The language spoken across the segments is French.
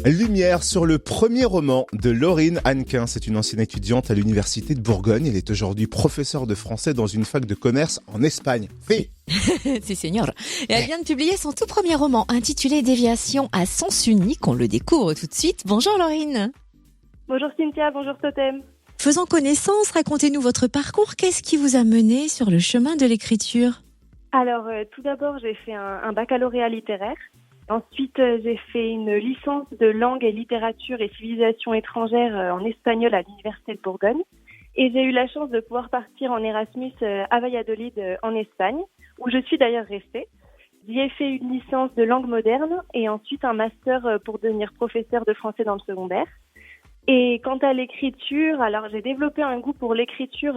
Lumière sur le premier roman de Laurine Hannequin. C'est une ancienne étudiante à l'université de Bourgogne. Elle est aujourd'hui professeure de français dans une fac de commerce en Espagne. Oui. Si, señor. Et elle vient de publier son tout premier roman intitulé Déviation à sens unique. On le découvre tout de suite. Bonjour Laurine. Bonjour Cynthia, bonjour Totem. Faisons connaissance, racontez-nous votre parcours. Qu'est-ce qui vous a mené sur le chemin de l'écriture ? Alors, tout d'abord, j'ai fait un baccalauréat littéraire. Ensuite, j'ai fait une licence de langue et littérature et civilisation étrangère en espagnol à l'université de Bourgogne. Et j'ai eu la chance de pouvoir partir en Erasmus à Valladolid en Espagne, où je suis d'ailleurs restée. J'y ai fait une licence de langue moderne et ensuite un master pour devenir professeur de français dans le secondaire. Et quant à l'écriture, alors j'ai développé un goût pour l'écriture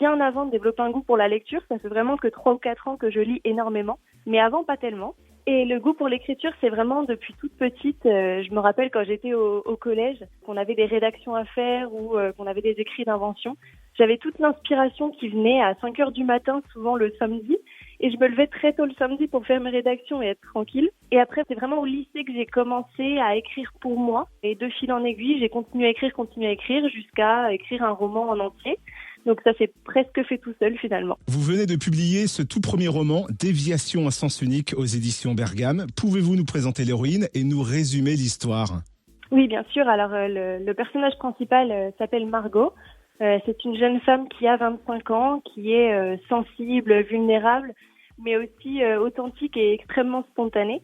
bien avant de développer un goût pour la lecture. Ça fait vraiment que 3 ou 4 ans que je lis énormément, mais avant pas tellement. Et le goût pour l'écriture, c'est vraiment depuis toute petite. Je me rappelle quand j'étais au collège, qu'on avait des rédactions à faire ou qu'on avait des écrits d'invention. J'avais toute l'inspiration qui venait à 5 heures du matin, souvent le samedi. Et je me levais très tôt le samedi pour faire mes rédactions et être tranquille. Et après, c'est vraiment au lycée que j'ai commencé à écrire pour moi. Et de fil en aiguille, j'ai continué à écrire jusqu'à écrire un roman en entier. Donc ça s'est presque fait tout seul finalement. Vous venez de publier ce tout premier roman, Déviation à sens unique aux éditions Bergame. Pouvez-vous nous présenter l'héroïne et nous résumer l'histoire ? Oui, bien sûr. Alors le personnage principal s'appelle Margot. C'est une jeune femme qui a 25 ans, qui est sensible, vulnérable, mais aussi authentique et extrêmement spontanée.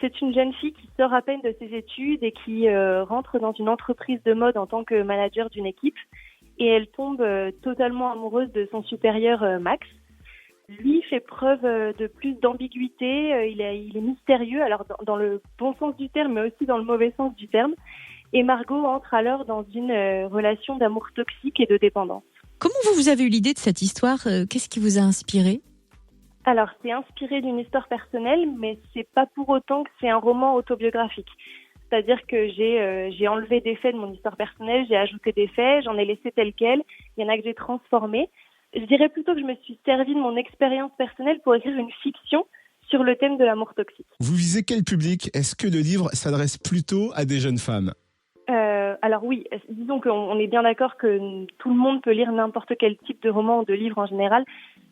C'est une jeune fille qui sort à peine de ses études et qui rentre dans une entreprise de mode en tant que manager d'une équipe. Et elle tombe totalement amoureuse de son supérieur Max. Lui fait preuve de plus d'ambiguïté, il est mystérieux, alors dans le bon sens du terme, mais aussi dans le mauvais sens du terme. Et Margot entre alors dans une relation d'amour toxique et de dépendance. Comment vous avez eu l'idée de cette histoire ? Qu'est-ce qui vous a inspiré ? Alors, c'est inspiré d'une histoire personnelle, mais c'est pas pour autant que c'est un roman autobiographique. C'est-à-dire que j'ai enlevé des faits de mon histoire personnelle, j'ai ajouté des faits, j'en ai laissé tels quels, il y en a que j'ai transformés. Je dirais plutôt que je me suis servi de mon expérience personnelle pour écrire une fiction sur le thème de l'amour toxique. Vous visez quel public ? Est-ce que le livre s'adresse plutôt à des jeunes femmes ? Alors oui, disons qu'on est bien d'accord que tout le monde peut lire n'importe quel type de roman ou de livre en général.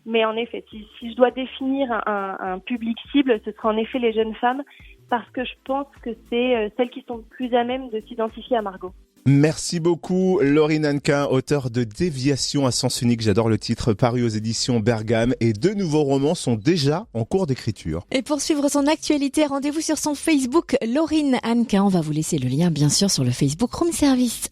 Mais en effet, si je dois définir un public cible, ce sera en effet les jeunes femmes, parce que je pense que c'est celles qui sont le plus à même de s'identifier à Margot. Merci beaucoup Laurine Hannequin, auteure de Déviation à sens unique. J'adore le titre, paru aux éditions Bergame. Et 2 nouveaux romans sont déjà en cours d'écriture. Et pour suivre son actualité, rendez-vous sur son Facebook Laurine Hannequin. On va vous laisser le lien bien sûr sur le Facebook Room Service.